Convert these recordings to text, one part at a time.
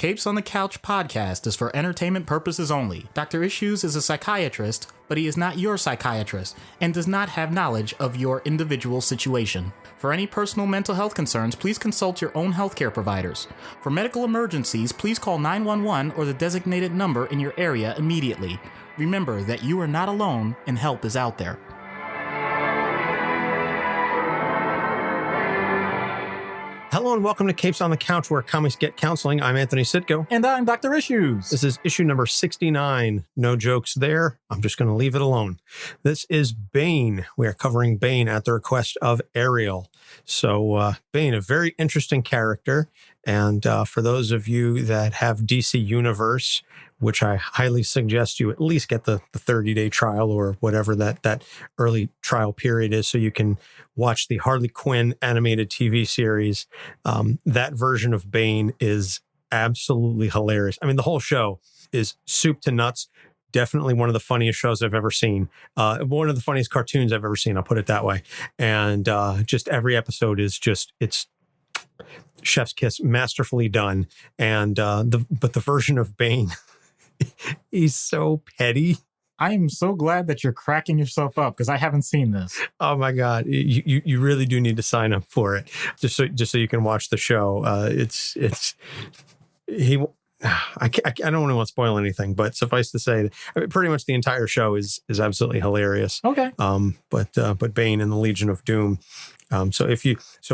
Capes on the Couch podcast is for entertainment purposes only. Dr. Issues is a psychiatrist, but he is not your psychiatrist and does not have knowledge of your individual situation. For any personal mental health concerns, please consult your own healthcare providers. For medical emergencies, please call 911 or the designated number in your area immediately. Remember that you are not alone and help is out there. Hello and welcome to Capes on the Couch, where comics get counseling. I'm Anthony Sitko. And I'm Dr. Issues. This is issue number 69. No jokes there. I'm just going to leave it alone. This is Bane. We are covering Bane at the request of Ariel. So Bane, a very interesting character. And for those of you that have DC Universe, which I highly suggest you at least get the 30-day trial or whatever that early trial period is so you can watch the Harley Quinn animated TV series. That version of Bane is absolutely hilarious. I mean, the whole show is soup to nuts. Definitely one of the funniest shows I've ever seen. One of the funniest cartoons I've ever seen, I'll put it that way. And just every episode is it's chef's kiss, masterfully done. And but the version of Bane, he's so petty. I am so glad that you're cracking yourself up because I haven't seen this. Oh my God. You really do need to sign up for it just so you can watch the show. I don't want to spoil anything, but suffice to say, pretty much the entire show is absolutely hilarious. Okay. But Bane and the Legion of Doom. So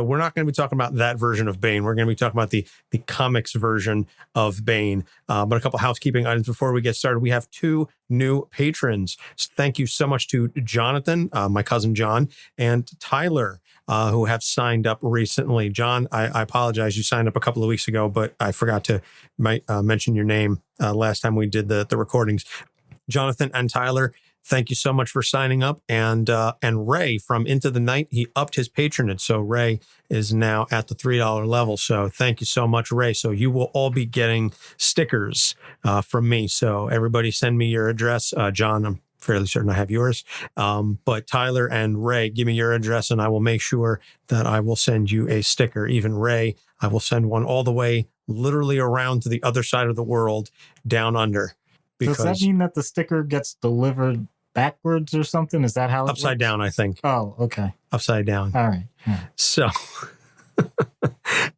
we're not going to be talking about that version of Bane. We're going to be talking about the comics version of Bane. But a couple housekeeping items before we get started. We have two new patrons. Thank you so much to Jonathan, my cousin John, and Tyler, who have signed up recently. John, I apologize. You signed up a couple of weeks ago, but I forgot to mention your name last time we did the recordings. Jonathan and Tyler, thank you so much for signing up. And Ray from Into the Night, he upped his patronage. So Ray is now at the $3 level. So thank you so much, Ray. So you will all be getting stickers from me. So everybody send me your address. John, I'm fairly certain I have yours. But Tyler and Ray, give me your address and I will make sure that I will send you a sticker. Even Ray, I will send one all the way literally around to the other side of the world down under. Does that mean that the sticker gets delivered backwards or something? Is that how it upside works? Down, I think. Oh, okay. Upside down. All right. So,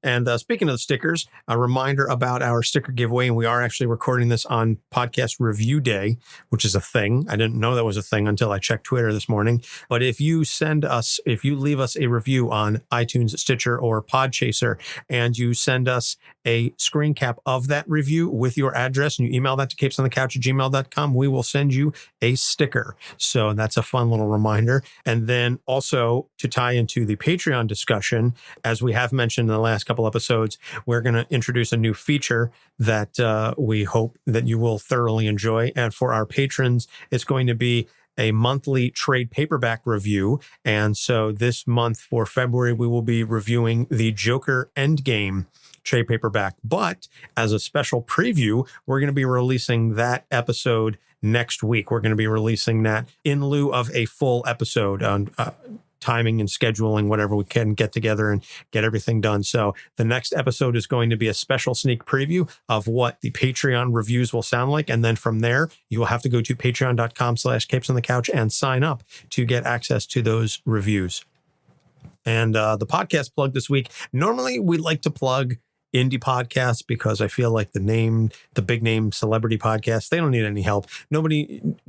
and speaking of stickers, a reminder about our sticker giveaway. And we are actually recording this on podcast review day, which is a thing. I didn't know that was a thing until I checked Twitter this morning. But if you leave us a review on iTunes, Stitcher, or Podchaser, and you send us a screen cap of that review with your address and you email that to capesonthecouch@gmail.com, we will send you a sticker. So that's a fun little reminder. And then also to tie into the Patreon discussion, as we have mentioned in the last couple episodes, we're going to introduce a new feature that we hope that you will thoroughly enjoy. And for our patrons, it's going to be a monthly trade paperback review. And so this month for February, we will be reviewing the Joker Endgame trade paperback. But as a special preview, we're going to be releasing that episode next week. We're going to be releasing that in lieu of a full episode on timing and scheduling, whatever we can get together and get everything done. So the next episode is going to be a special sneak preview of what the Patreon reviews will sound like. And then from there, you will have to go to patreon.com/capesonthecouch and sign up to get access to those reviews. And the podcast plug this week, normally we like to plug indie podcasts because I feel like the big name celebrity podcasts, they don't need any help.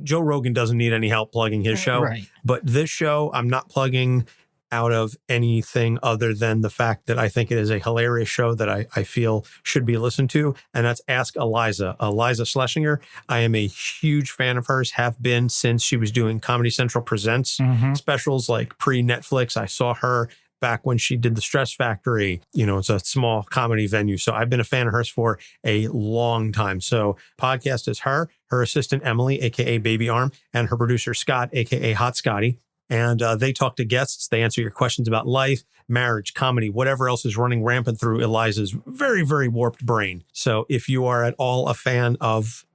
Joe Rogan doesn't need any help plugging his show. Right. But this show, I'm not plugging out of anything other than the fact that I think it is a hilarious show that I feel should be listened to. And that's Ask Eliza. Eliza Schlesinger. I am a huge fan of hers, have been since she was doing Comedy Central Presents specials like pre-Netflix. I saw her back when she did the Stress Factory. It's a small comedy venue. So I've been a fan of hers for a long time. So podcast is her assistant, Emily, AKA Baby Arm, and her producer, Scott, AKA Hot Scotty. And they talk to guests. They answer your questions about life, marriage, comedy, whatever else is running rampant through Eliza's very, very warped brain. So if you are at all a fan of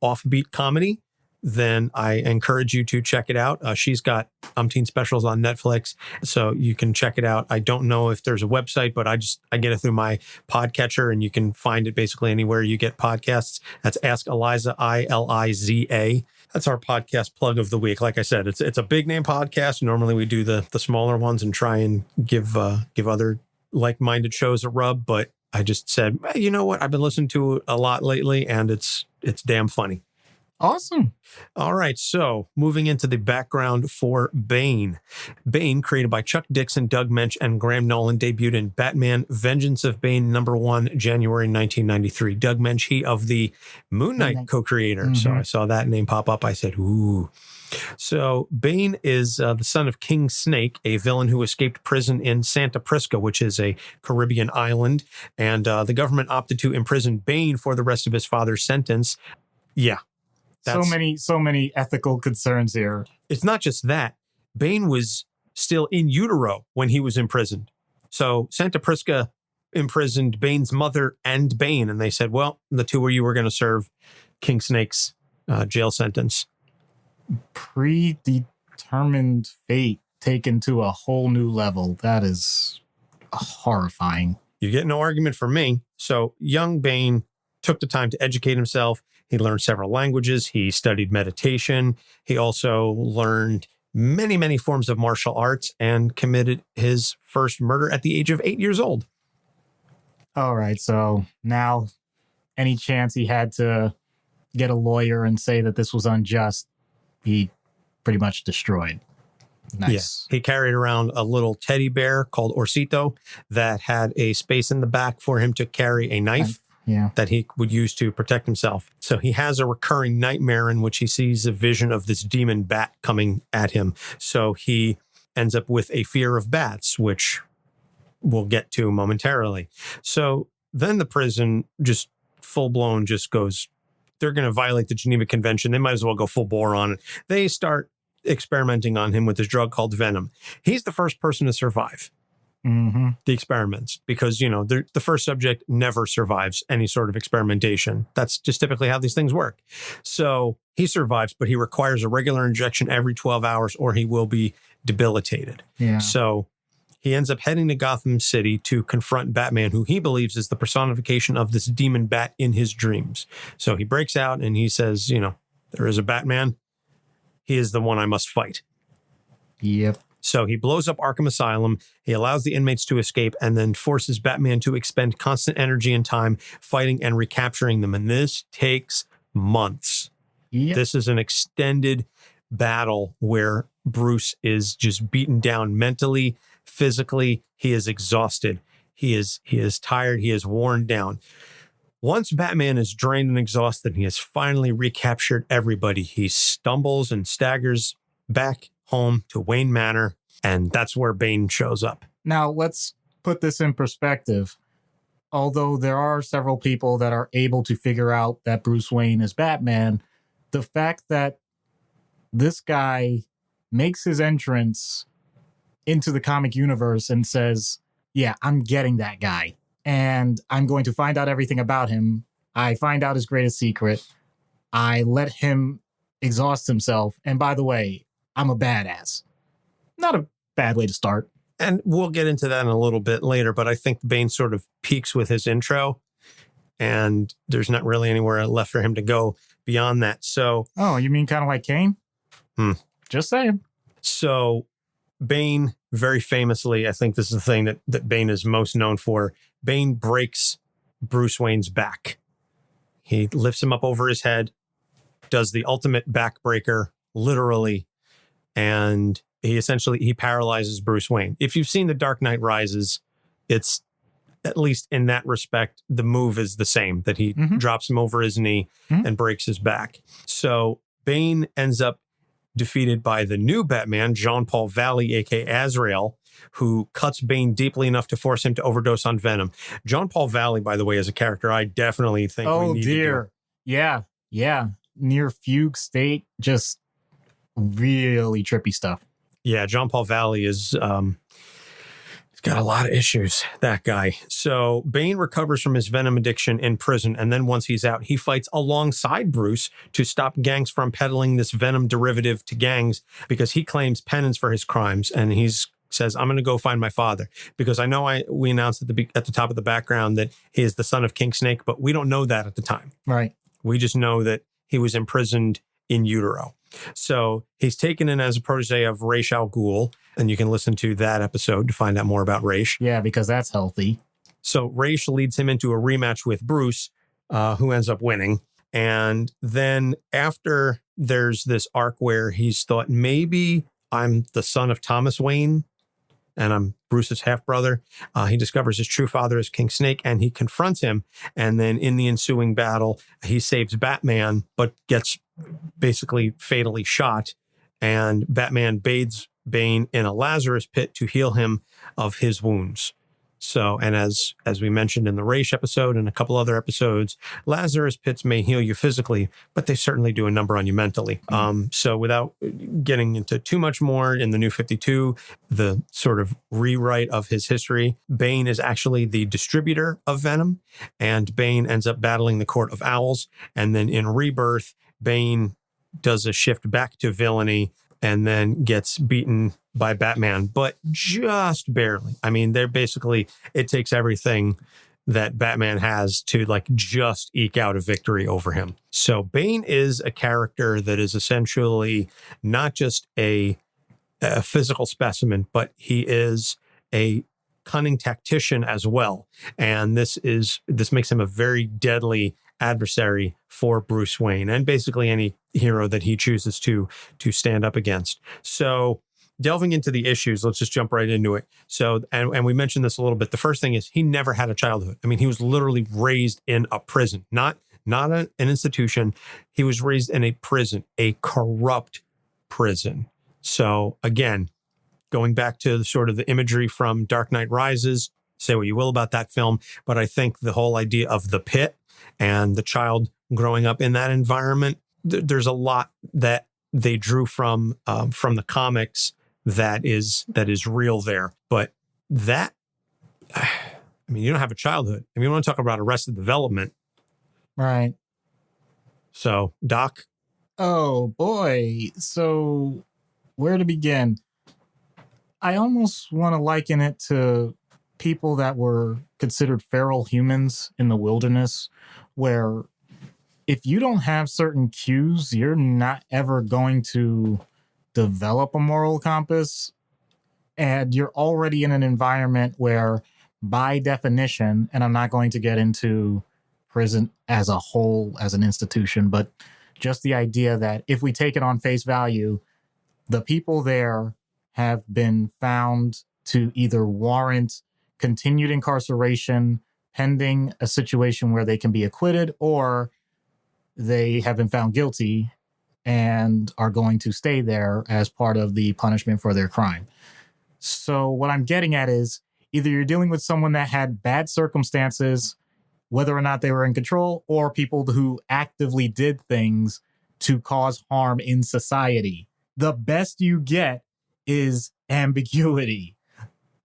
offbeat comedy, then I encourage you to check it out. She's got umpteen specials on Netflix, so you can check it out. I don't know if there's a website, but I get it through my podcatcher, and you can find it basically anywhere you get podcasts. That's Ask Eliza, Iliza. That's our podcast plug of the week. Like I said, it's a big name podcast. Normally we do the smaller ones and try and give other like-minded shows a rub, but I just said, you know what? I've been listening to it a lot lately, and it's damn funny. Awesome. All right, so moving into the background for Bane. Bane, created by Chuck Dixon, Doug Moench, and Graham Nolan, debuted in Batman Vengeance of Bane #1, January 1993. Doug Moench, he of the Moon Knight co-creator. Mm-hmm. So I saw that name pop up. I said, ooh. So Bane is the son of King Snake, a villain who escaped prison in Santa Prisca, which is a Caribbean island. And the government opted to imprison Bane for the rest of his father's sentence. Yeah. So many ethical concerns here. It's not just that. Bane was still in utero when he was imprisoned. So Santa Prisca imprisoned Bane's mother and Bane, and they said, well, the two of you were going to serve King Snake's jail sentence. Predetermined fate taken to a whole new level. That is horrifying. You get no argument from me. So young Bane took the time to educate himself. He learned several languages. He studied meditation. He also learned many, many forms of martial arts and committed his first murder at the age of 8 years old. All right. So now any chance he had to get a lawyer and say that this was unjust, he pretty much destroyed. Nice. Yeah. He carried around a little teddy bear called Orsito that had a space in the back for him to carry a knife. That he would use to protect himself. So he has a recurring nightmare in which he sees a vision of this demon bat coming at him. So he ends up with a fear of bats, which we'll get to momentarily. So then the prison just full-blown just goes, they're going to violate the Geneva Convention. They might as well go full bore on it. They start experimenting on him with this drug called Venom. He's the first person to survive. Mm-hmm. The experiments, because, the first subject never survives any sort of experimentation. That's just typically how these things work. So he survives, but he requires a regular injection every 12 hours or he will be debilitated. Yeah. So he ends up heading to Gotham City to confront Batman, who he believes is the personification of this demon bat in his dreams. So he breaks out and he says, there is a Batman. He is the one I must fight. Yep. So he blows up Arkham Asylum, he allows the inmates to escape, and then forces Batman to expend constant energy and time fighting and recapturing them. And this takes months. Yep. This is an extended battle where Bruce is just beaten down mentally, physically. He is exhausted. He is tired. He is worn down. Once Batman is drained and exhausted, he has finally recaptured everybody. He stumbles and staggers back home to Wayne Manor, and that's where Bane shows up. Now, let's put this in perspective. Although there are several people that are able to figure out that Bruce Wayne is Batman, the fact that this guy makes his entrance into the comic universe and says, yeah, I'm getting that guy, and I'm going to find out everything about him. I find out his greatest secret. I let him exhaust himself. And by the way, I'm a badass. Not a bad way to start. And we'll get into that in a little bit later, but I think Bane sort of peaks with his intro, and there's not really anywhere left for him to go beyond that. So, oh, you mean kind of like Kane? Just saying. So Bane, very famously, I think this is the thing that Bane is most known for. Bane breaks Bruce Wayne's back. He lifts him up over his head, does the ultimate backbreaker, literally, and he paralyzes Bruce Wayne. If you've seen The Dark Knight Rises, it's, at least in that respect, the move is the same, that he drops him over his knee and breaks his back. So Bane ends up defeated by the new Batman, Jean-Paul Valley, aka Azrael, who cuts Bane deeply enough to force him to overdose on Venom. Jean-Paul Valley, by the way, is a character I definitely think we need to do. Yeah. Near fugue state, just really trippy stuff. Yeah, Jean-Paul Valley is Got a lot of issues, that guy. So Bane recovers from his Venom addiction in prison, and then once he's out, he fights alongside Bruce to stop gangs from peddling this Venom derivative to gangs because he claims penance for his crimes, and he's says, I'm going to go find my father, because I know we announced at the top of the background that he is the son of King Snake, but we don't know that at the time. Right. We just know that he was imprisoned in utero. So he's taken in as a protege of Ra's al Ghul, and you can listen to that episode to find out more about Ra's. Yeah, because that's healthy. So Ra's leads him into a rematch with Bruce, who ends up winning. And then after there's this arc where he's thought, maybe I'm the son of Thomas Wayne and I'm Bruce's half-brother. He discovers his true father is King Snake, and he confronts him. And then in the ensuing battle, he saves Batman, but gets basically fatally shot. And Batman bathes Bane in a Lazarus pit to heal him of his wounds. So, and as we mentioned in the Ra's episode and a couple other episodes, Lazarus pits may heal you physically, but they certainly do a number on you mentally. So without getting into too much more, in the New 52, the sort of rewrite of his history, Bane is actually the distributor of Venom, and Bane ends up battling the Court of Owls. And then in Rebirth, Bane does a shift back to villainy and then gets beaten by Batman, but just barely. I mean, they're basically, it takes everything that Batman has to like just eke out a victory over him. So Bane is a character that is essentially not just a physical specimen, but he is a cunning tactician as well. And this makes him a very deadly adversary for Bruce Wayne and basically any hero that he chooses to stand up against. So delving into the issues, let's just jump right into it. So, and we mentioned this a little bit. The first thing is he never had a childhood. I mean, he was literally raised in a prison, not an institution. He was raised in a prison, a corrupt prison. So again, going back to sort of the imagery from Dark Knight Rises, say what you will about that film, but I think the whole idea of the pit and the child growing up in that environment, there's a lot that they drew from the comics that is real there. But that, I mean, you don't have a childhood. I mean, you want to talk about Arrested Development. Right. So, Doc? Oh, boy. So, where to begin? I almost want to liken it to people that were considered feral humans in the wilderness, where if you don't have certain cues, you're not ever going to develop a moral compass. And you're already in an environment where, by definition, and I'm not going to get into prison as a whole, as an institution, but just the idea that if we take it on face value, the people there have been found to either warrant continued incarceration pending a situation where they can be acquitted, or they have been found guilty and are going to stay there as part of the punishment for their crime. So what I'm getting at is either you're dealing with someone that had bad circumstances, whether or not they were in control, or people who actively did things to cause harm in society. The best you get is ambiguity.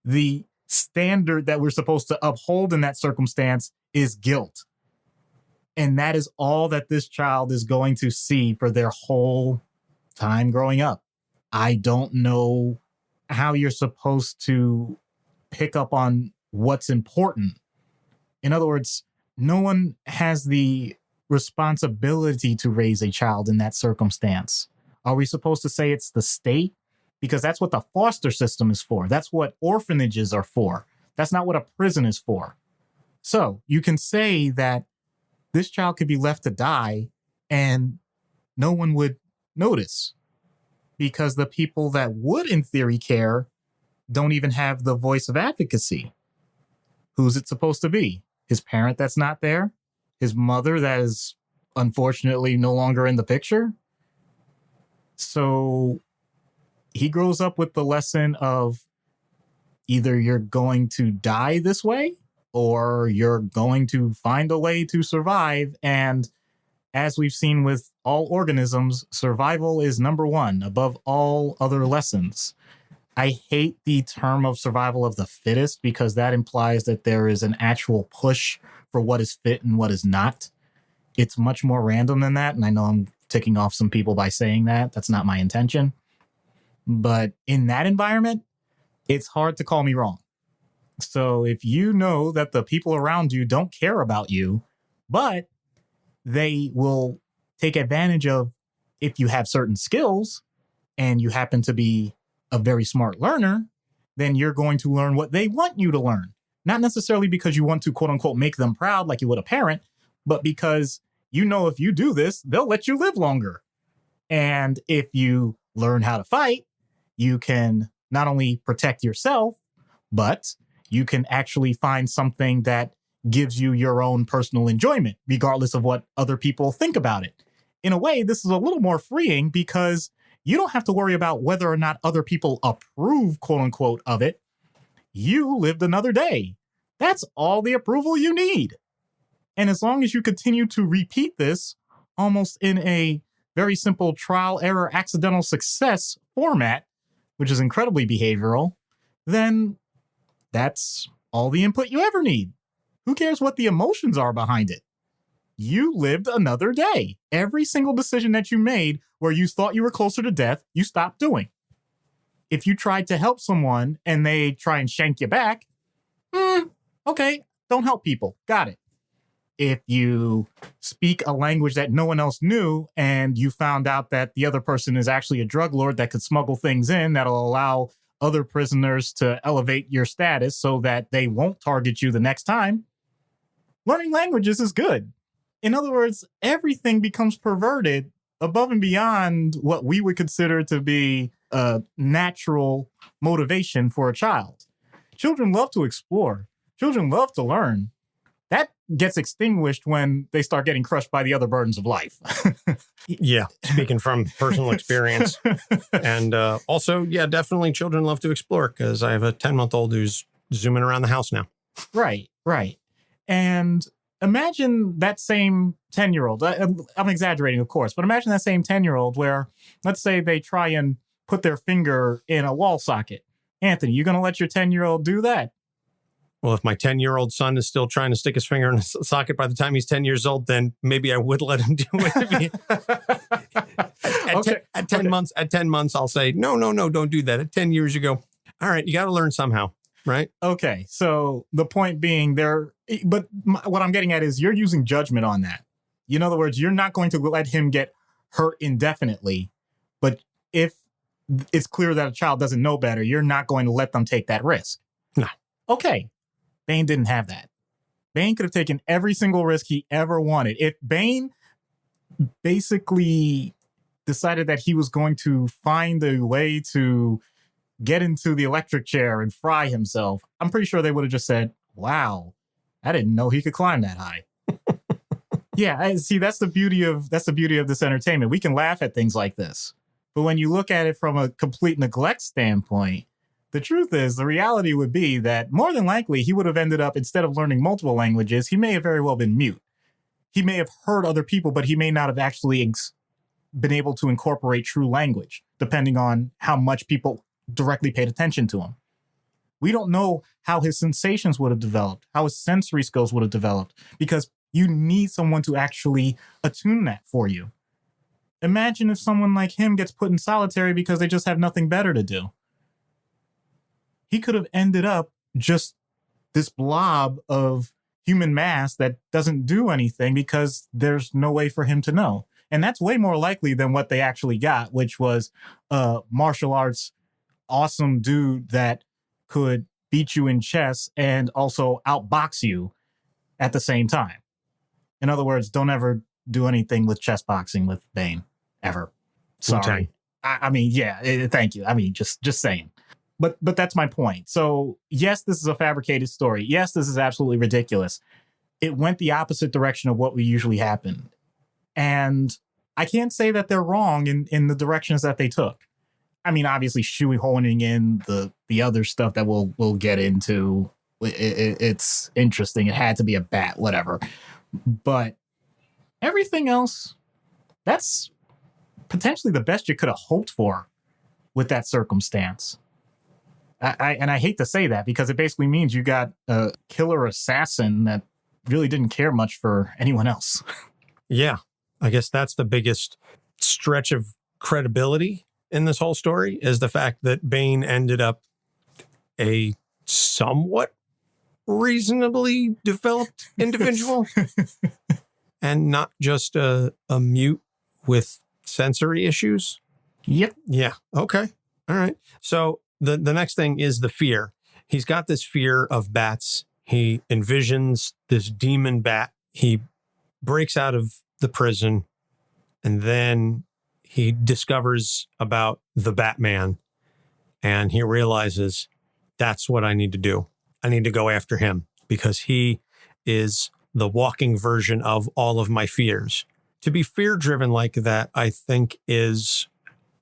The standard that we're supposed to uphold in that circumstance is guilt. And that is all that this child is going to see for their whole time growing up. I don't know how you're supposed to pick up on what's important. In other words, no one has the responsibility to raise a child in that circumstance. Are we supposed to say it's the state? Because that's what the foster system is for. That's what orphanages are for. That's not what a prison is for. So you can say that this child could be left to die and no one would notice, because the people that would, in theory, care don't even have the voice of advocacy. Who's it supposed to be? His parent that's not there? His mother that is unfortunately no longer in the picture? So he grows up with the lesson of either you're going to die this way or you're going to find a way to survive. And as we've seen with all organisms, survival is number one above all other lessons. I hate the term of survival of the fittest because that implies that there is an actual push for what is fit and what is not. It's much more random than that. And I know I'm ticking off some people by saying that. That's not my intention. But in that environment, it's hard to call me wrong. So if you know that the people around you don't care about you, but they will take advantage of if you have certain skills and you happen to be a very smart learner, then you're going to learn what they want you to learn. Not necessarily because you want to, quote unquote, make them proud like you would a parent, but because you know if you do this, they'll let you live longer. And if you learn how to fight, you can not only protect yourself, but you can actually find something that gives you your own personal enjoyment, regardless of what other people think about it. In a way, this is a little more freeing because you don't have to worry about whether or not other people approve, quote unquote, of it. You lived another day. That's all the approval you need. And as long as you continue to repeat this almost in a very simple trial, error, accidental success format, which is incredibly behavioral, then that's all the input you ever need. Who cares what the emotions are behind it? You lived another day. Every single decision that you made where you thought you were closer to death, you stopped doing. If you tried to help someone and they try and shank you back, okay, don't help people. Got it. If you speak a language that no one else knew and you found out that the other person is actually a drug lord that could smuggle things in that'll allow other prisoners to elevate your status so that they won't target you the next time, learning languages is good. In other words, everything becomes perverted above and beyond what we would consider to be a natural motivation for a child. Children love to explore. Children love to learn. That gets extinguished when they start getting crushed by the other burdens of life. Yeah, speaking from personal experience. And also, yeah, definitely children love to explore because I have a 10-month-old who's zooming around the house now. Right. And imagine that same 10-year-old. I'm exaggerating, of course, but imagine that same 10-year-old where, let's say they try and put their finger in a wall socket. Anthony, you going to let your 10-year-old do that? Well, if my 10-year-old son is still trying to stick his finger in a socket by the time he's 10 years old, then maybe I would let him do it. At 10 months, I'll say, no, don't do that. At 10 years, you go, all right, you got to learn somehow, right? Okay, so the point being what I'm getting at is you're using judgment on that. In other words, you're not going to let him get hurt indefinitely, but if it's clear that a child doesn't know better, you're not going to let them take that risk. No. Okay. Bane didn't have that. Bane could have taken every single risk he ever wanted. If Bane basically decided that he was going to find a way to get into the electric chair and fry himself, I'm pretty sure they would have just said, wow, I didn't know he could climb that high. Yeah, see, that's the beauty of this entertainment. We can laugh at things like this. But when you look at it from a complete neglect standpoint, the truth is, the reality would be that more than likely he would have ended up, instead of learning multiple languages, he may have very well been mute. He may have heard other people, but he may not have actually been able to incorporate true language, depending on how much people directly paid attention to him. We don't know how his sensations would have developed, how his sensory skills would have developed, because you need someone to actually attune that for you. Imagine if someone like him gets put in solitary because they just have nothing better to do. He could have ended up just this blob of human mass that doesn't do anything because there's no way for him to know. And that's way more likely than what they actually got, which was a martial arts awesome dude that could beat you in chess and also outbox you at the same time. In other words, don't ever do anything with chess boxing with Bane, ever. Sorry. I mean, yeah, thank you. I mean, just saying. But that's my point. So, yes, this is a fabricated story. Yes, this is absolutely ridiculous. It went the opposite direction of what would usually happen. And I can't say that they're wrong in the directions that they took. I mean, obviously, shoehorning in the other stuff that we'll get into, it's interesting. It had to be a bat, whatever. But everything else, that's potentially the best you could have hoped for with that circumstance. I hate to say that because it basically means you got a killer assassin that really didn't care much for anyone else. Yeah. I guess that's the biggest stretch of credibility in this whole story is the fact that Bane ended up a somewhat reasonably developed individual and not just a mute with sensory issues. Yep. Yeah. Okay. All right. So the next thing is the fear. He's got this fear of bats. He envisions this demon bat. He breaks out of the prison and then he discovers about the Batman and he realizes that's what I need to do. I need to go after him because he is the walking version of all of my fears. To be fear-driven like that, I think is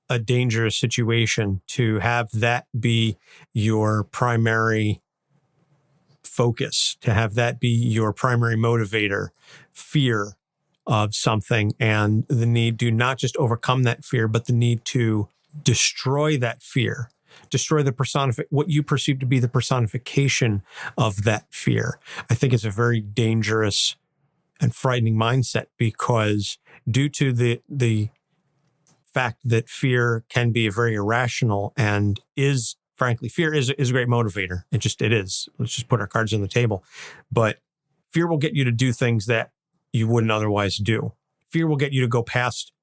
a dangerous situation to have that be your primary focus, to have that be your primary motivator, fear of something and the need to not just overcome that fear, but the need to destroy that fear, destroy the what you perceive to be the personification of that fear. I think it's a very dangerous and frightening mindset because due to the fact that fear can be very irrational and is, frankly, fear is a great motivator. It is. Let's just put our cards on the table. But fear will get you to do things that you wouldn't otherwise do. Fear will get you to go past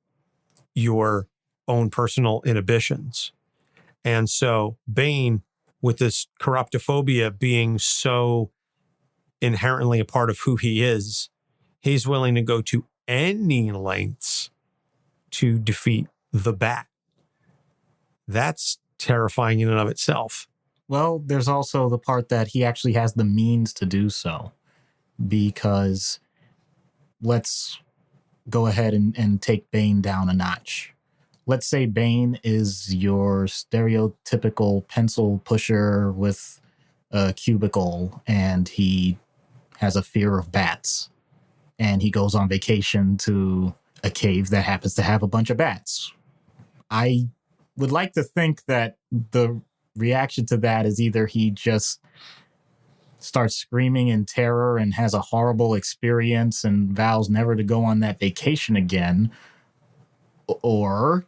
your own personal inhibitions. And so Bane, with this corruptophobia being so inherently a part of who he is, he's willing to go to any lengths to defeat the bat. That's terrifying in and of itself. Well, there's also the part that he actually has the means to do so because let's go ahead and take Bane down a notch. Let's say Bane is your stereotypical pencil pusher with a cubicle and he has a fear of bats and he goes on vacation to a cave that happens to have a bunch of bats. I would like to think that the reaction to that is either he just starts screaming in terror and has a horrible experience and vows never to go on that vacation again, or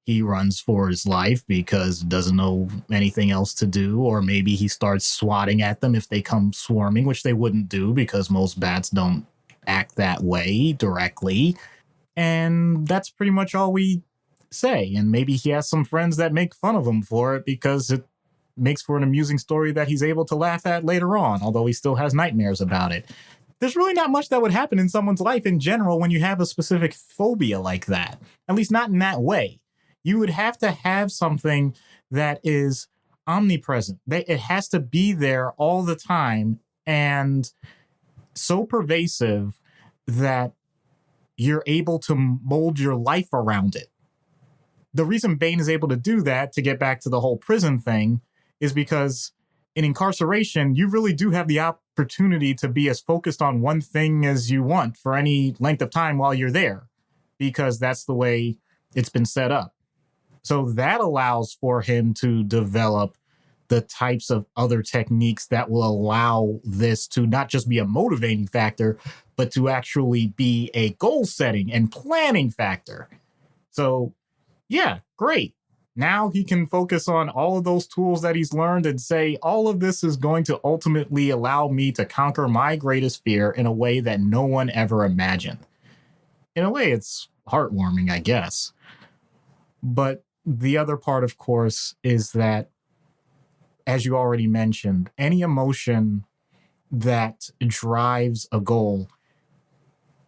he runs for his life because doesn't know anything else to do, or maybe he starts swatting at them if they come swarming, which they wouldn't do because most bats don't act that way directly. And that's pretty much all we say. And maybe he has some friends that make fun of him for it because it makes for an amusing story that he's able to laugh at later on, although he still has nightmares about it. There's really not much that would happen in someone's life in general when you have a specific phobia like that. At least not in that way. You would have to have something that is omnipresent. It has to be there all the time and so pervasive that you're able to mold your life around it. The reason Bane is able to do that, to get back to the whole prison thing, is because in incarceration, you really do have the opportunity to be as focused on one thing as you want for any length of time while you're there, because that's the way it's been set up. So that allows for him to develop the types of other techniques that will allow this to not just be a motivating factor, but to actually be a goal setting and planning factor. So yeah, great. Now he can focus on all of those tools that he's learned and say, all of this is going to ultimately allow me to conquer my greatest fear in a way that no one ever imagined. In a way, it's heartwarming, I guess. But the other part, of course, is that, as you already mentioned, any emotion that drives a goal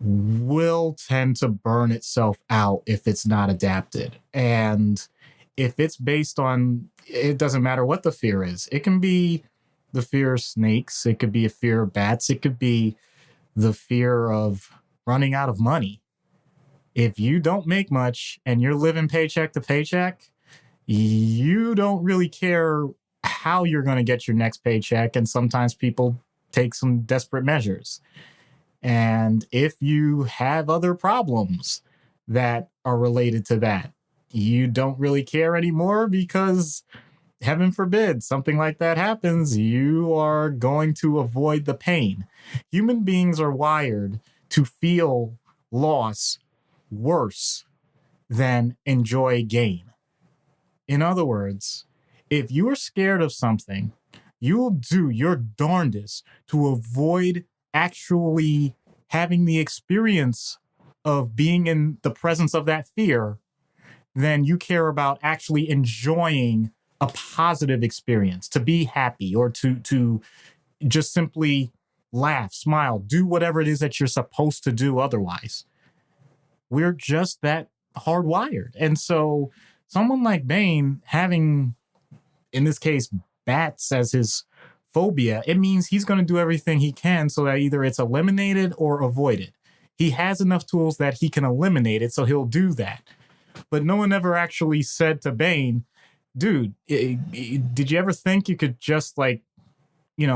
will tend to burn itself out if it's not adapted. And if it's based on, it doesn't matter what the fear is. It can be the fear of snakes. It could be a fear of bats. It could be the fear of running out of money. If you don't make much and you're living paycheck to paycheck, you don't really care how you're going to get your next paycheck. And sometimes people take some desperate measures. And if you have other problems that are related to that, you don't really care anymore because heaven forbid something like that happens, you are going to avoid the pain. Human beings are wired to feel loss worse than enjoy gain. In other words, if you are scared of something, you will do your darndest to avoid actually having the experience of being in the presence of that fear than you care about actually enjoying a positive experience, to be happy or to just simply laugh, smile, do whatever it is that you're supposed to do otherwise. We're just that hardwired. And so someone like Bane having, in this case, bats as his phobia, it means he's going to do everything he can so that either it's eliminated or avoided. He has enough tools that he can eliminate it, so he'll do that. But no one ever actually said to Bane, dude, did you ever think you could just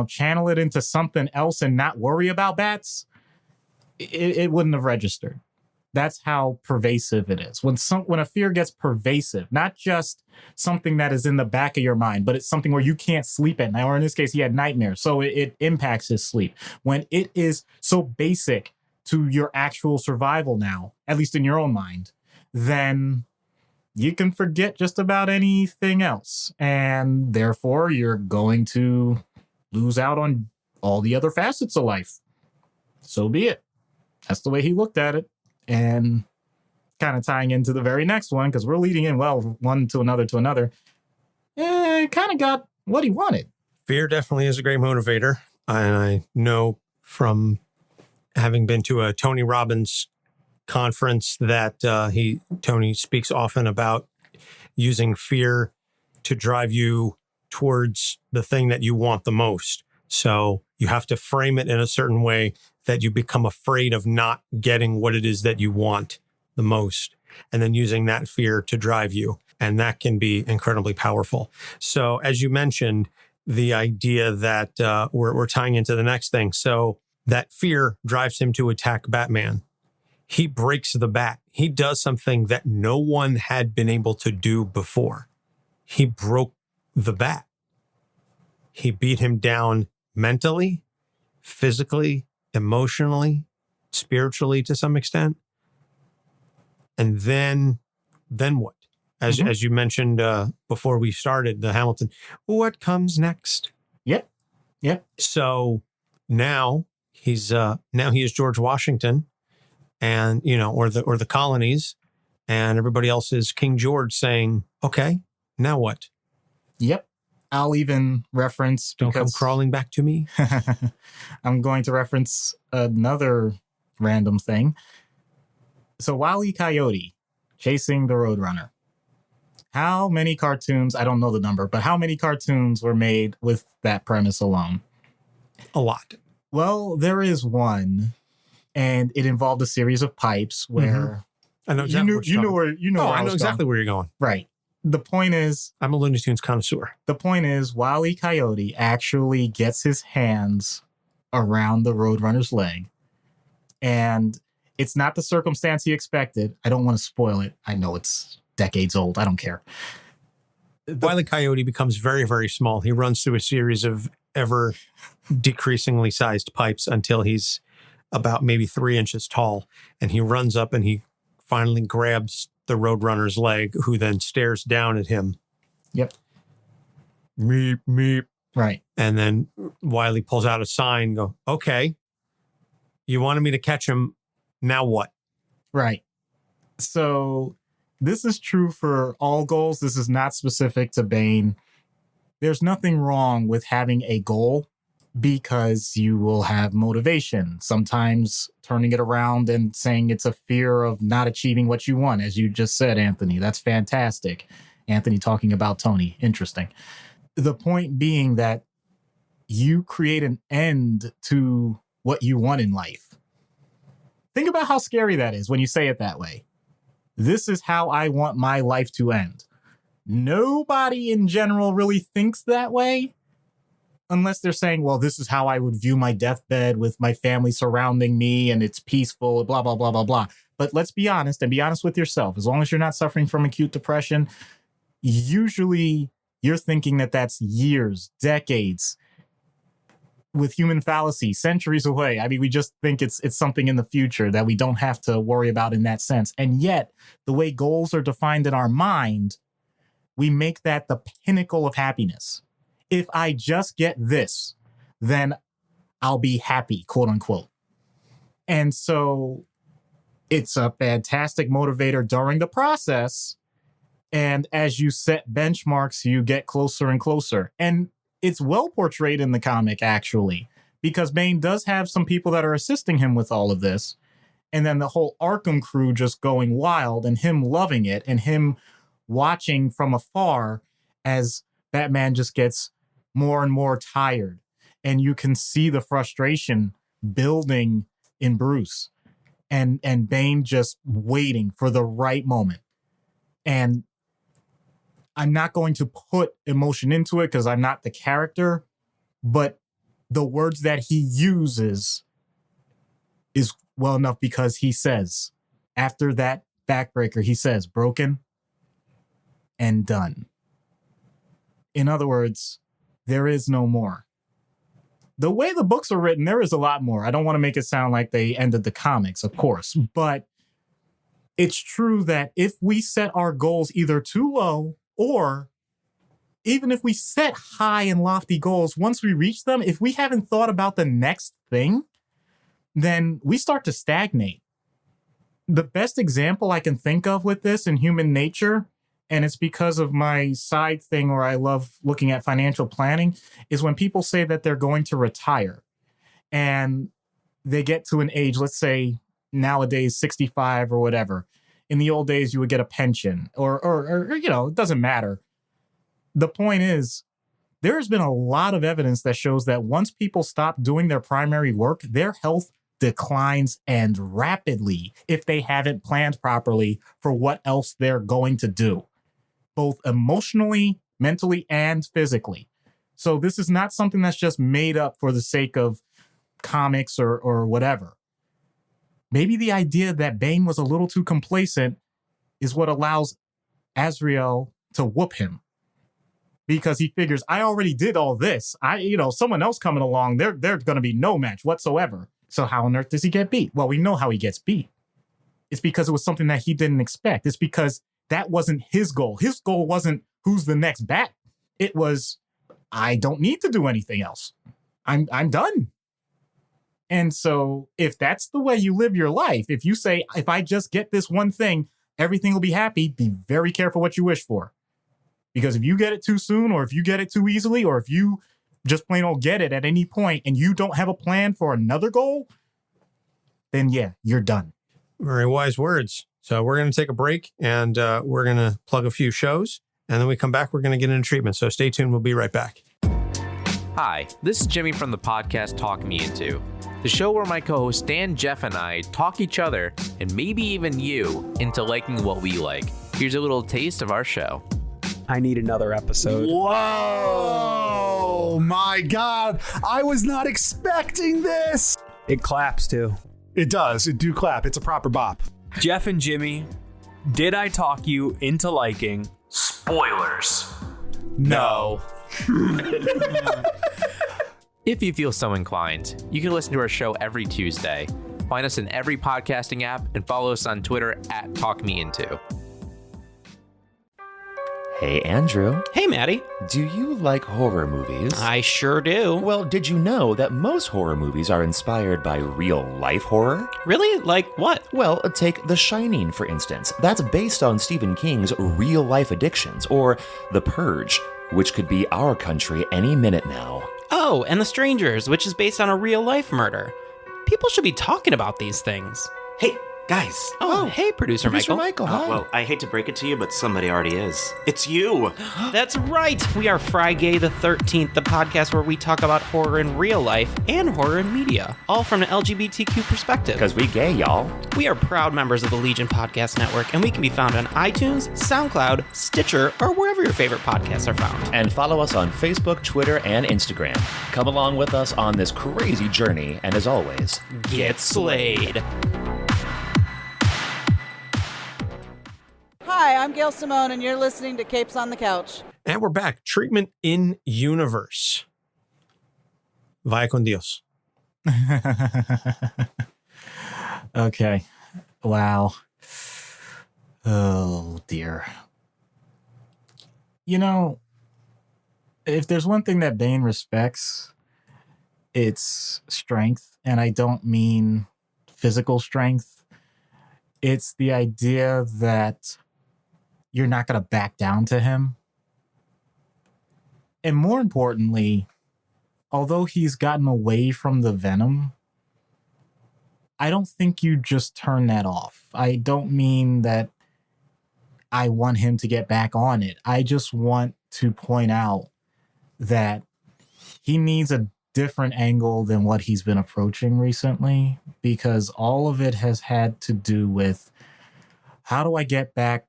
channel it into something else and not worry about bats? It wouldn't have registered. That's how pervasive it is. When a fear gets pervasive, not just something that is in the back of your mind, but it's something where you can't sleep at night, or in this case, he had nightmares, so it impacts his sleep. When it is so basic to your actual survival now, at least in your own mind, then you can forget just about anything else. And therefore, you're going to lose out on all the other facets of life. So be it. That's the way he looked at it. And kind of tying into the very next one, because we're leading in one to another. Kind of got what he wanted. Fear definitely is a great motivator. And I know from having been to a Tony Robbins conference that Tony speaks often about using fear to drive you towards the thing that you want the most. So you have to frame it in a certain way that you become afraid of not getting what it is that you want the most, and then using that fear to drive you. And that can be incredibly powerful. So as you mentioned, the idea that we're tying into the next thing. So that fear drives him to attack Batman. He breaks the bat. He does something that no one had been able to do before. He broke the bat. He beat him down mentally, physically, emotionally, spiritually to some extent. And then what? As you mentioned before we started the Hamilton, what comes next? Yep. So now he is George Washington, and or the colonies, and everybody else is King George saying, okay, now what? Yep. I'll even reference, don't come crawling back to me. I'm going to reference another random thing. So Wile E. Coyote chasing the Roadrunner. How many cartoons, I don't know the number, but how many cartoons were made with that premise alone? A lot. Well, there is one, and it involved a series of pipes where I know exactly I know exactly where you're going. Right. The point is, I'm a Looney Tunes connoisseur. The point is, Wile E. Coyote actually gets his hands around the Roadrunner's leg, and it's not the circumstance he expected. I don't want to spoil it. I know it's decades old. I don't care. Wile E. Coyote becomes very, very small. He runs through a series of ever decreasingly sized pipes until he's about maybe 3 inches tall. And he runs up and he finally grabs the Roadrunner's leg, who then stares down at him. Yep. Meep, meep. Right. And then Wiley pulls out a sign and go, okay, you wanted me to catch him. Now what? Right. So this is true for all goals. This is not specific to Bane. There's nothing wrong with having a goal because you will have motivation. Sometimes turning it around and saying it's a fear of not achieving what you want, as you just said, Anthony. That's fantastic. Anthony talking about Tony. Interesting. The point being that you create an end to what you want in life. Think about how scary that is when you say it that way. This is how I want my life to end. Nobody in general really thinks that way, unless they're saying, well, this is how I would view my deathbed with my family surrounding me and it's peaceful, blah, blah, blah, blah, blah. But let's be honest and be honest with yourself. As long as you're not suffering from acute depression, usually you're thinking that that's years, decades, with human fallacy, centuries away. I mean, we just think it's something in the future that we don't have to worry about in that sense. And yet, the way goals are defined in our mind, we make that the pinnacle of happiness. If I just get this, then I'll be happy, quote unquote. And so it's a fantastic motivator during the process. And as you set benchmarks, you get closer and closer. And it's well portrayed in the comic, actually, because Bane does have some people that are assisting him with all of this. And then the whole Arkham crew just going wild and him loving it and him watching from afar as Batman just gets more and more tired. And you can see the frustration building in Bruce and Bane just waiting for the right moment. And I'm not going to put emotion into it because I'm not the character, but the words that he uses is well enough because he says, after that backbreaker, he says, broken and done. In other words, there is no more. The way the books are written, there is a lot more. I don't want to make it sound like they ended the comics, of course, but it's true that if we set our goals either too low or even if we set high and lofty goals, once we reach them, if we haven't thought about the next thing, then we start to stagnate. The best example I can think of with this in human nature, and it's because of my side thing where I love looking at financial planning, is when people say that they're going to retire and they get to an age, let's say nowadays 65 or whatever. In the old days, you would get a pension or you know, it doesn't matter. The point is, there has been a lot of evidence that shows that once people stop doing their primary work, their health declines and rapidly if they haven't planned properly for what else they're going to do, both emotionally, mentally, and physically. So this is not something that's just made up for the sake of comics or whatever. Maybe the idea that Bane was a little too complacent is what allows Azrael to whoop him. Because he figures, I already did all this. Someone else coming along, they're going to be no match whatsoever. So how on earth does he get beat? Well, we know how he gets beat. It's because it was something that he didn't expect. It's because that wasn't his goal. His goal wasn't who's the next bat. It was, I don't need to do anything else. I'm done. And so if that's the way you live your life, if you say, if I just get this one thing, everything will be happy, be very careful what you wish for. Because if you get it too soon, or if you get it too easily, or if you just plain old get it at any point and you don't have a plan for another goal, then yeah, you're done. Very wise words. So we're going to take a break and we're going to plug a few shows. And then we come back, we're going to get into treatment. So stay tuned. We'll be right back. Hi, this is Jimmy from the podcast Talk Me Into, the show where my co-host Dan, Jeff, and I talk each other, and maybe even you, into liking what we like. Here's a little taste of our show. I need another episode. Whoa, my God. I was not expecting this. It claps too. It does. It do clap. It's a proper bop. Jeff and Jimmy, did I talk you into liking spoilers? No. If you feel so inclined, you can listen to our show every Tuesday. Find us in every podcasting app and follow us on Twitter at TalkMeInto. Hey, Andrew. Hey, Maddie. Do you like horror movies? I sure do. Well, did you know that most horror movies are inspired by real-life horror? Really? Like what? Well, take The Shining, for instance. That's based on Stephen King's real-life addictions, or The Purge, which could be our country any minute now. Oh, and The Strangers, which is based on a real-life murder. People should be talking about these things. Hey, guys. Oh, hey, Producer Michael. Hi. Well, I hate to break it to you, but somebody already is. It's you. That's right. We are Friday the 13th, the podcast where we talk about horror in real life and horror in media, all from an LGBTQ perspective. Because we gay, y'all. We are proud members of the Legion Podcast Network, and we can be found on iTunes, SoundCloud, Stitcher, or wherever your favorite podcasts are found. And follow us on Facebook, Twitter, and Instagram. Come along with us on this crazy journey, and as always, get slayed. Hi, I'm Gail Simone, and you're listening to Capes on the Couch. And we're back. Treatment in universe. Vaya con Dios. Okay. Wow. Oh, dear. You know, if there's one thing that Bane respects, it's strength. And I don't mean physical strength. It's the idea that you're not going to back down to him. And more importantly, although he's gotten away from the Venom, I don't think you just turn that off. I don't mean that I want him to get back on it. I just want to point out that he needs a different angle than what he's been approaching recently, because all of it has had to do with how do I get back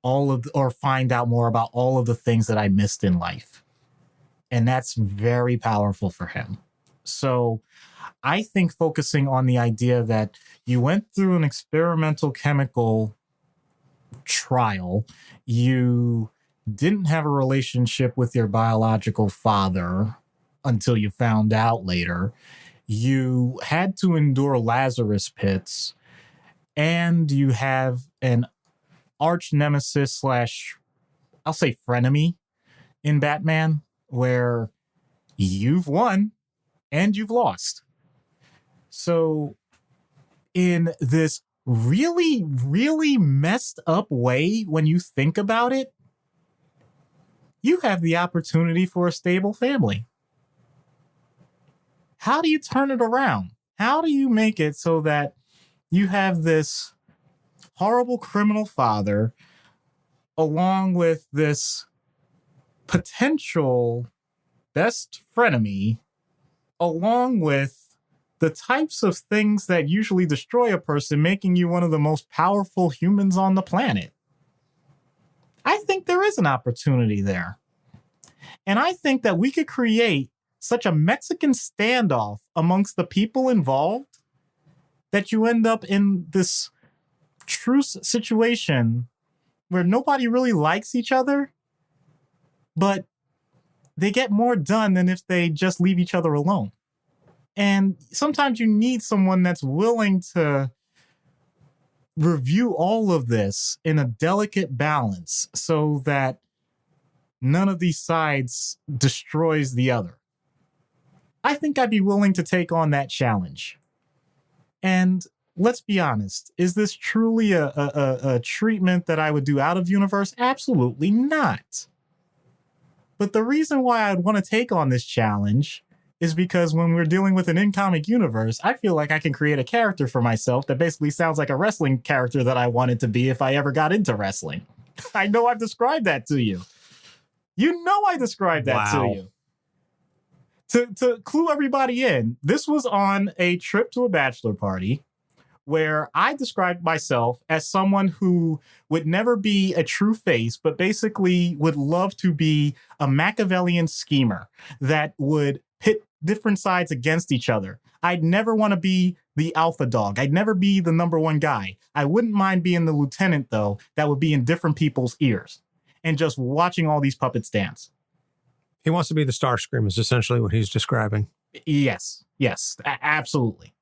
or find out more about all of the things that I missed in life. And that's very powerful for him. So I think focusing on the idea that you went through an experimental chemical trial, you didn't have a relationship with your biological father until you found out later, you had to endure Lazarus pits, and you have an arch nemesis / I'll say frenemy in Batman, where you've won and you've lost. So in this really, really messed up way, when you think about it, you have the opportunity for a stable family. How do you turn it around? How do you make it so that you have this horrible criminal father along with this potential best frenemy, along with the types of things that usually destroy a person, making you one of the most powerful humans on the planet? I think there is an opportunity there. And I think that we could create such a Mexican standoff amongst the people involved that you end up in this truce situation where nobody really likes each other, but they get more done than if they just leave each other alone. And sometimes you need someone that's willing to review all of this in a delicate balance so that none of these sides destroys the other. I think I'd be willing to take on that challenge. And let's be honest, is this truly a treatment that I would do out of universe? Absolutely not. But the reason why I'd want to take on this challenge is because when we're dealing with an in-comic universe, I feel like I can create a character for myself that basically sounds like a wrestling character that I wanted to be if I ever got into wrestling. I know I've described that to you. You know I described that to you. To clue everybody in, this was on a trip to a bachelor party where I described myself as someone who would never be a true face, but basically would love to be a Machiavellian schemer that would pit different sides against each other. I'd never want to be the alpha dog. I'd never be the number one guy. I wouldn't mind being the lieutenant, though, that would be in different people's ears and just watching all these puppets dance. He wants to be the Starscream is essentially what he's describing. Yes, absolutely.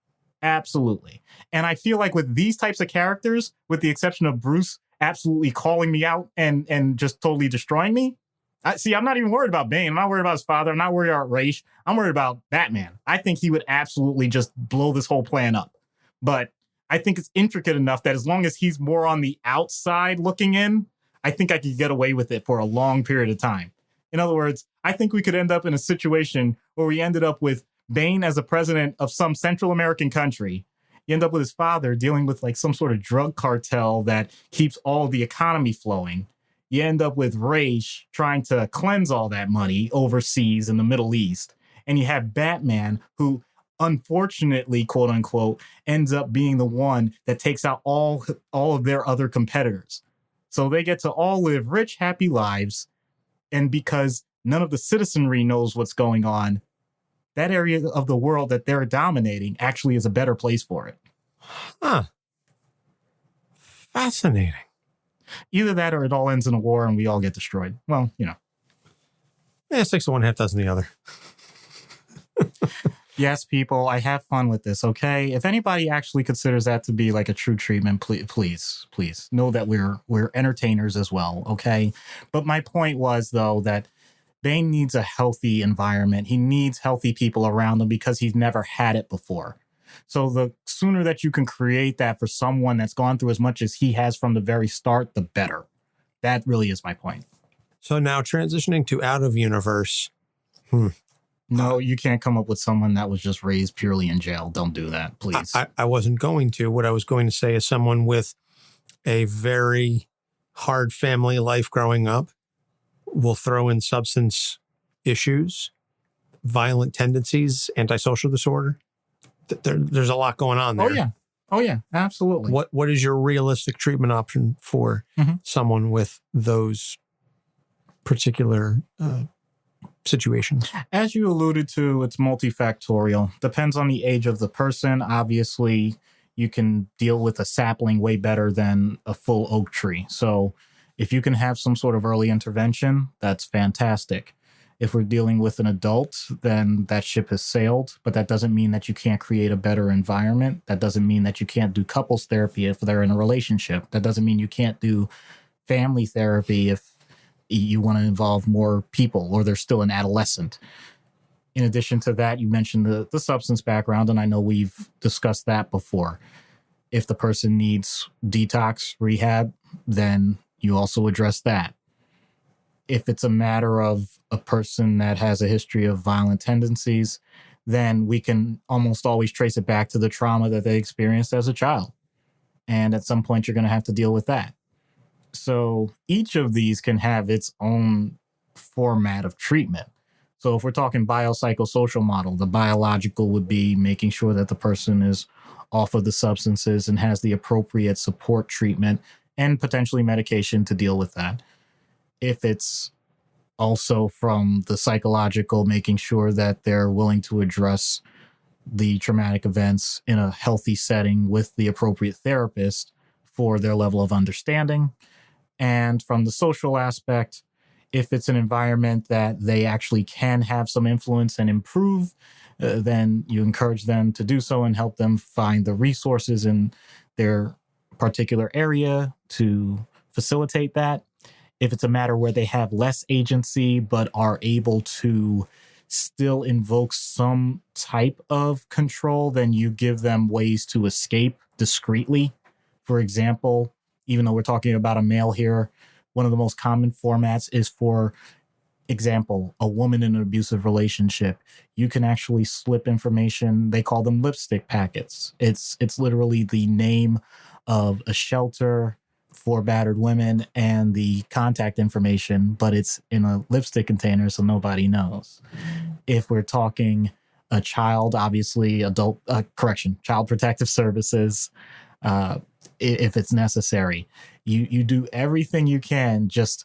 Absolutely. And I feel like with these types of characters, with the exception of Bruce absolutely calling me out and just totally destroying me, I'm not even worried about Bane. I'm not worried about his father. I'm not worried about Raish. I'm worried about Batman. I think he would absolutely just blow this whole plan up. But I think it's intricate enough that as long as he's more on the outside looking in, I think I could get away with it for a long period of time. In other words, I think we could end up in a situation where we ended up with Bane as a president of some Central American country. You end up with his father dealing with like some sort of drug cartel that keeps all the economy flowing. You end up with Raish trying to cleanse all that money overseas in the Middle East. And you have Batman, who unfortunately, quote unquote, ends up being the one that takes out all of their other competitors. So they get to all live rich, happy lives. And because none of the citizenry knows what's going on, that area of the world that they're dominating actually is a better place for it. Huh. Fascinating. Either that or it all ends in a war and we all get destroyed. Well, you know. 6 of one, half dozen the other. Yes, people, I have fun with this, okay? If anybody actually considers that to be like a true treatment, please know that we're entertainers as well, okay? But my point was, though, that Bane needs a healthy environment. He needs healthy people around him because he's never had it before. So the sooner that you can create that for someone that's gone through as much as he has from the very start, the better. That really is my point. So now transitioning to out of universe. No, you can't come up with someone that was just raised purely in jail. Don't do that, please. I wasn't going to. What I was going to say is someone with a very hard family life growing up. We'll throw in substance issues, violent tendencies, antisocial disorder. There's a lot going on there. Oh, yeah, absolutely. What is your realistic treatment option for someone with those particular situations? As you alluded to, it's multifactorial. Depends on the age of the person. Obviously, you can deal with a sapling way better than a full oak tree. So if you can have some sort of early intervention, that's fantastic. If we're dealing with an adult, then that ship has sailed, but that doesn't mean that you can't create a better environment. That doesn't mean that you can't do couples therapy if they're in a relationship. That doesn't mean you can't do family therapy if you want to involve more people or they're still an adolescent. In addition to that, you mentioned the substance background, and I know we've discussed that before. If the person needs detox rehab, then you also address that. If it's a matter of a person that has a history of violent tendencies, then we can almost always trace it back to the trauma that they experienced as a child. And at some point, you're going to have to deal with that. So each of these can have its own format of treatment. So if we're talking biopsychosocial model, the biological would be making sure that the person is off of the substances and has the appropriate support treatment and potentially medication to deal with that. If it's also from the psychological, making sure that they're willing to address the traumatic events in a healthy setting with the appropriate therapist for their level of understanding. And from the social aspect, if it's an environment that they actually can have some influence and improve, then you encourage them to do so and help them find the resources in their particular area to facilitate that. If it's a matter where they have less agency but are able to still invoke some type of control, then you give them ways to escape discreetly. For example, even though we're talking about a male here, one of the most common formats is, for example, a woman in an abusive relationship. You can actually slip information. They call them lipstick packets. It's literally the name of a shelter for battered women and the contact information, but it's in a lipstick container so nobody knows. If we're talking a child, obviously Child Protective Services, if it's necessary. You do everything you can just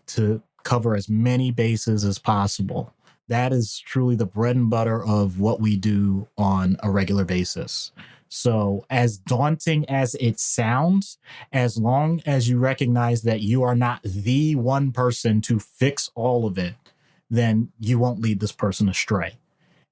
to cover as many bases as possible. That is truly the bread and butter of what we do on a regular basis. So as daunting as it sounds, as long as you recognize that you are not the one person to fix all of it, then you won't lead this person astray.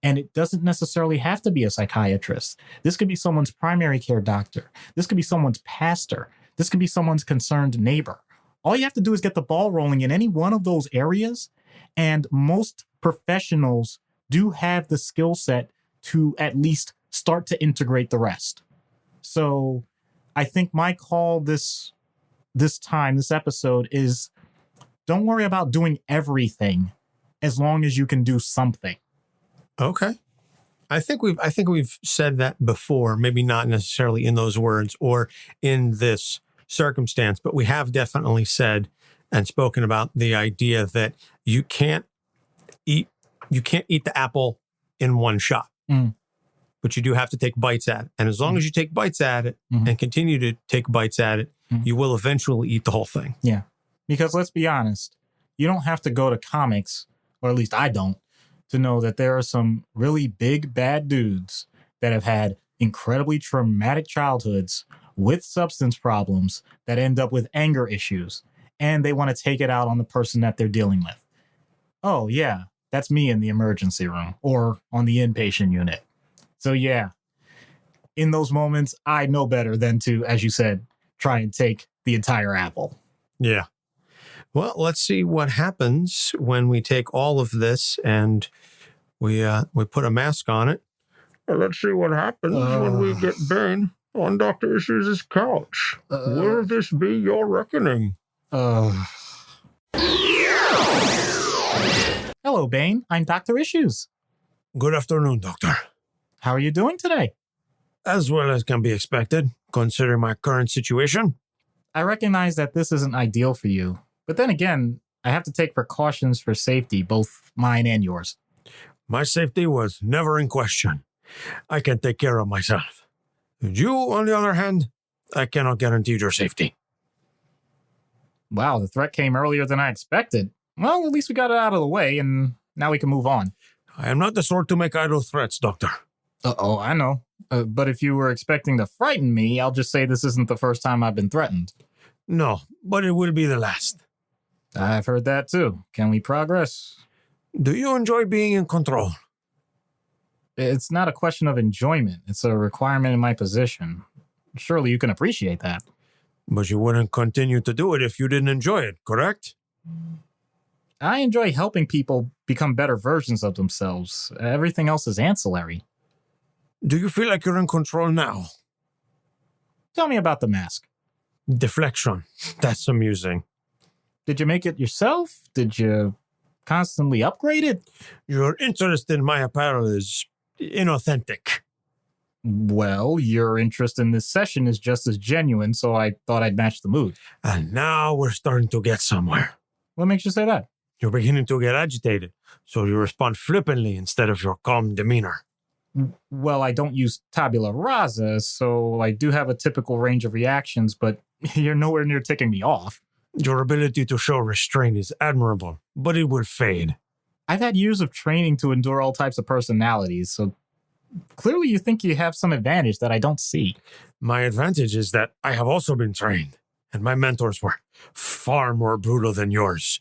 And it doesn't necessarily have to be a psychiatrist. This could be someone's primary care doctor. This could be someone's pastor. This could be someone's concerned neighbor. All you have to do is get the ball rolling in any one of those areas. And most professionals do have the skill set to at least start to integrate the rest. So I think my call this episode is, don't worry about doing everything as long as you can do something. Okay. I think we've said that before, maybe not necessarily in those words or in this circumstance, but we have definitely said and spoken about the idea that you can't eat the apple in one shot. But you do have to take bites at it. And as long as you take bites at it and continue to take bites at it, you will eventually eat the whole thing. Yeah. Because let's be honest, you don't have to go to comics, or at least I don't, to know that there are some really big bad dudes that have had incredibly traumatic childhoods with substance problems that end up with anger issues, and they want to take it out on the person that they're dealing with. Oh, yeah, that's me in the emergency room or on the inpatient unit. So, yeah, in those moments, I know better than to, as you said, try and take the entire apple. Yeah. Well, let's see what happens when we take all of this and we put a mask on it. Let's see what happens when we get Bane on Dr. Issues' couch. Will this be your reckoning? Hello, Bane. I'm Dr. Issues. Good afternoon, Doctor. How are you doing today? As well as can be expected, considering my current situation. I recognize that this isn't ideal for you, but then again, I have to take precautions for safety, both mine and yours. My safety was never in question. I can take care of myself. You, on the other hand, I cannot guarantee your safety. Wow, the threat came earlier than I expected. Well, at least we got it out of the way, and now we can move on. I am not the sort to make idle threats, Doctor. Uh-oh, I know. But if you were expecting to frighten me, I'll just say this isn't the first time I've been threatened. No, but it will be the last. I've heard that too. Can we progress? Do you enjoy being in control? It's not a question of enjoyment. It's a requirement in my position. Surely you can appreciate that. But you wouldn't continue to do it if you didn't enjoy it, correct? I enjoy helping people become better versions of themselves. Everything else is ancillary. Do you feel like you're in control now? Tell me about the mask. Deflection. That's amusing. Did you make it yourself? Did you constantly upgrade it? Your interest in my apparel is inauthentic. Well, your interest in this session is just as genuine, so I thought I'd match the mood. And now we're starting to get somewhere. What makes you say that? You're beginning to get agitated, so you respond flippantly instead of your calm demeanor. Well, I don't use tabula rasa, so I do have a typical range of reactions, but you're nowhere near ticking me off. Your ability to show restraint is admirable, but it will fade. I've had years of training to endure all types of personalities, so clearly you think you have some advantage that I don't see. My advantage is that I have also been trained, and my mentors were far more brutal than yours.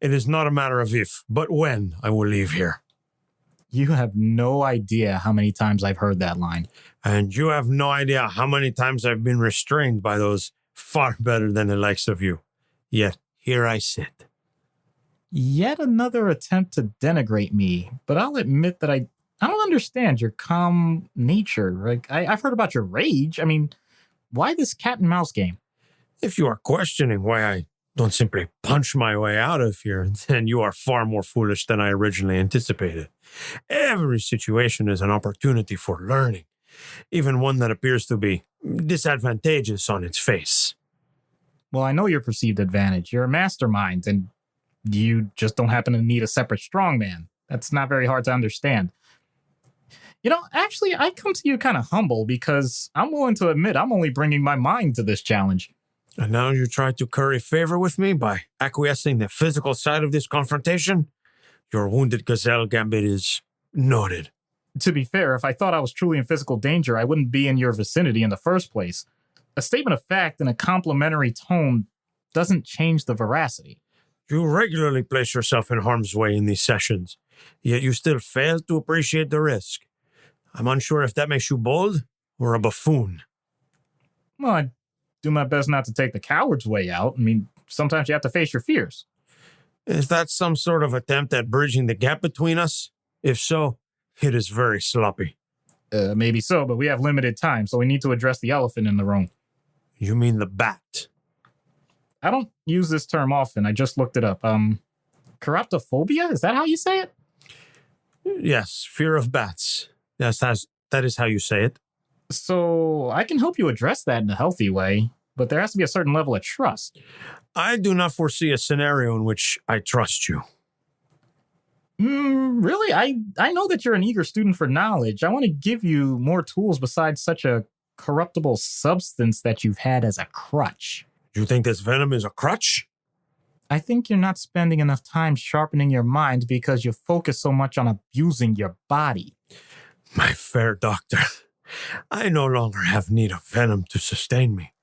It is not a matter of if, but when I will leave here. You have no idea how many times I've heard that line. And you have no idea how many times I've been restrained by those far better than the likes of you. Yet, here I sit. Yet another attempt to denigrate me, but I'll admit that I don't understand your calm nature. Like, I've heard about your rage. I mean, why this cat and mouse game? If you are questioning why I don't simply punch my way out of here, then you are far more foolish than I originally anticipated. Every situation is an opportunity for learning, even one that appears to be disadvantageous on its face. Well, I know your perceived advantage. You're a mastermind, and you just don't happen to need a separate strongman. That's not very hard to understand. You know, actually, I come to you kind of humble because I'm willing to admit I'm only bringing my mind to this challenge. And now you try to curry favor with me by acquiescing the physical side of this confrontation? Your wounded gazelle gambit is noted. To be fair, if I thought I was truly in physical danger, I wouldn't be in your vicinity in the first place. A statement of fact in a complimentary tone doesn't change the veracity. You regularly place yourself in harm's way in these sessions, yet you still fail to appreciate the risk. I'm unsure if that makes you bold or a buffoon. Well, I do my best not to take the coward's way out. I mean, sometimes you have to face your fears. Is that some sort of attempt at bridging the gap between us? If so, it is very sloppy. Maybe so, but we have limited time, so we need to address the elephant in the room. You mean the bat? I don't use this term often. I just looked it up. Corruptophobia? Is that how you say it? Yes, fear of bats. Yes, that is how you say it. So I can help you address that in a healthy way, but there has to be a certain level of trust. I do not foresee a scenario in which I trust you. Really? I know that you're an eager student for knowledge. I want to give you more tools besides such a corruptible substance that you've had as a crutch. You think this venom is a crutch? I think you're not spending enough time sharpening your mind because you focus so much on abusing your body. My fair doctor, I no longer have need of venom to sustain me.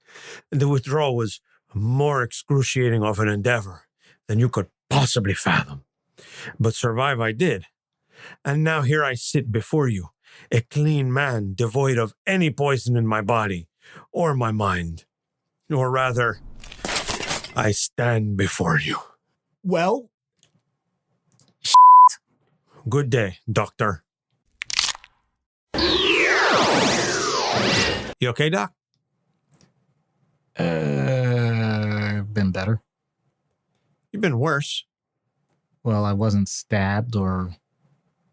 The withdrawal was more excruciating of an endeavor than you could possibly fathom. But survive I did. And now here I sit before you, a clean man devoid of any poison in my body or my mind. Or rather, I stand before you. Well, Good day, doctor. You okay, Doc? been better. You've been worse. Well, I wasn't stabbed or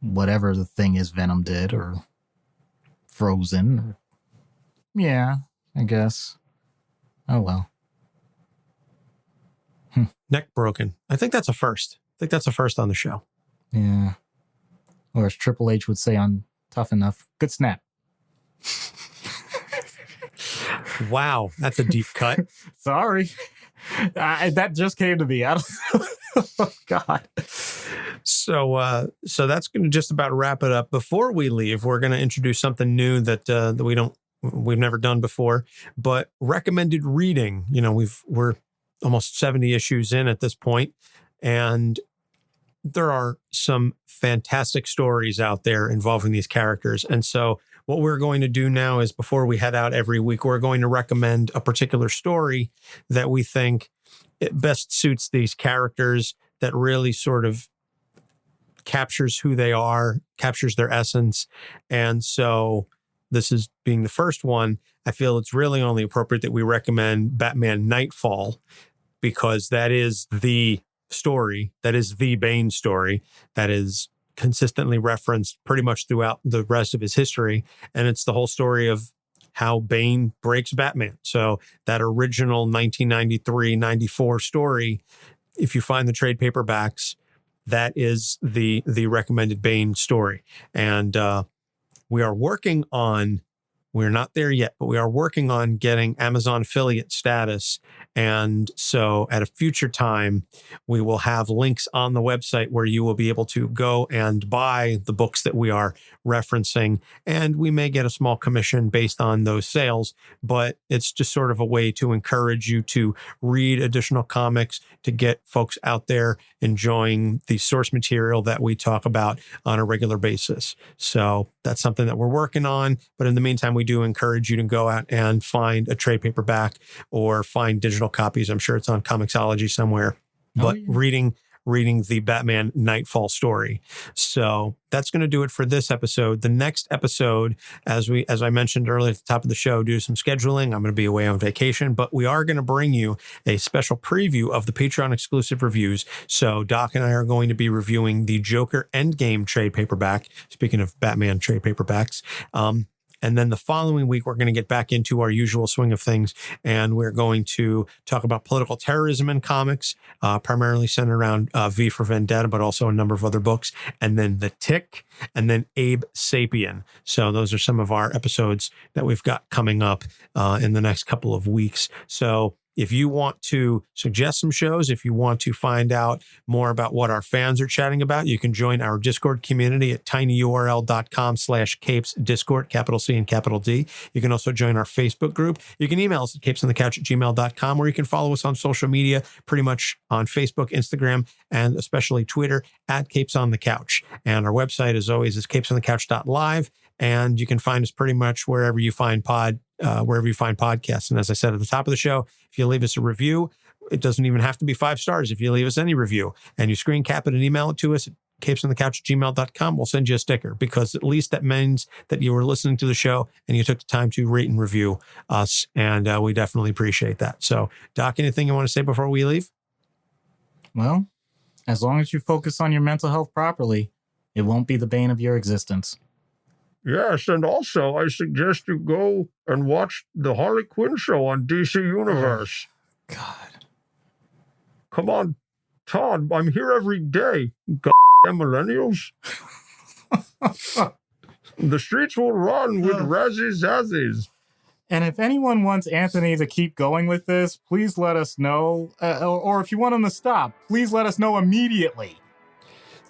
whatever the thing is Venom did, or frozen. Yeah, I guess. Oh, well. Neck broken. I think that's a first. I think that's a first on the show. Yeah. Or as Triple H would say on Tough Enough, good snap. Wow, that's a deep cut. Sorry. That just came to me. I don't oh, God. So that's going to just about wrap it up. Before we leave, we're going to introduce something new that we've never done before, but recommended reading. You know, we're almost 70 issues in at this point, and there are some fantastic stories out there involving these characters. And so what we're going to do now is, before we head out every week, we're going to recommend a particular story that we think it best suits these characters, that really sort of captures who they are, captures their essence. And so this is being the first one. I feel it's really only appropriate that we recommend Batman Nightfall, because that is the story, that is the Bane story, that is consistently referenced pretty much throughout the rest of his history. And it's the whole story of how Bane breaks Batman. So that original 1993-94 story, if you find the trade paperbacks, that is the recommended Bane story. And we're not there yet, but we are working on getting Amazon affiliate status. And so at a future time, we will have links on the website where you will be able to go and buy the books that we are referencing. And we may get a small commission based on those sales, but it's just sort of a way to encourage you to read additional comics, to get folks out there enjoying the source material that we talk about on a regular basis. So that's something that we're working on. But in the meantime, we do encourage you to go out and find a trade paperback or find digital copies. I'm sure it's on Comixology somewhere. But reading the Batman Nightfall story. So that's going to do it for this episode. The next episode, as I mentioned earlier at the top of the show, due to some scheduling, I'm going to be away on vacation, but we are going to bring you a special preview of the Patreon exclusive reviews. So Doc and I are going to be reviewing the Joker Endgame trade paperback. Speaking of Batman trade paperbacks, and then the following week, we're going to get back into our usual swing of things, and we're going to talk about political terrorism in comics, primarily centered around V for Vendetta, but also a number of other books, and then The Tick, and then Abe Sapien. So those are some of our episodes that we've got coming up in the next couple of weeks. So if you want to suggest some shows, if you want to find out more about what our fans are chatting about, you can join our Discord community at tinyurl.com/capesdiscord, capital C and capital D. You can also join our Facebook group. You can email us at capesonthecouch@gmail.com, or you can follow us on social media, pretty much on Facebook, Instagram, and especially Twitter at Capes on the Couch. And our website, as always, is capesonthecouch.live. And you can find us pretty much wherever you find podcasts. And as I said at the top of the show, if you leave us a review, it doesn't even have to be 5 stars. If you leave us any review and you screen cap it and email it to us at capesonthecouch@gmail.com, we'll send you a sticker, because at least that means that you were listening to the show and you took the time to rate and review us. And we definitely appreciate that. So, Doc, anything you want to say before we leave? Well, as long as you focus on your mental health properly, it won't be the bane of your existence. Yes, and also I suggest you go and watch the Harley Quinn show on DC Universe. God. Come on, Todd, I'm here every day. Goddamn millennials. The streets will run with Razzie Zazzies. And if anyone wants Anthony to keep going with this, please let us know. Or if you want him to stop, please let us know immediately.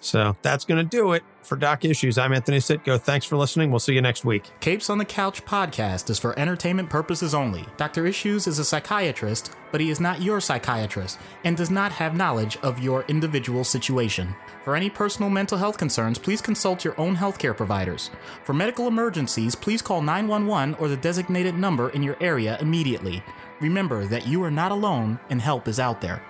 So that's going to do it for Doc Issues. I'm Anthony Sitko. Thanks for listening. We'll see you next week. Capes on the Couch podcast is for entertainment purposes only. Dr. Issues is a psychiatrist, but he is not your psychiatrist and does not have knowledge of your individual situation. For any personal mental health concerns, please consult your own healthcare providers. For medical emergencies, please call 911 or the designated number in your area immediately. Remember that you are not alone and help is out there.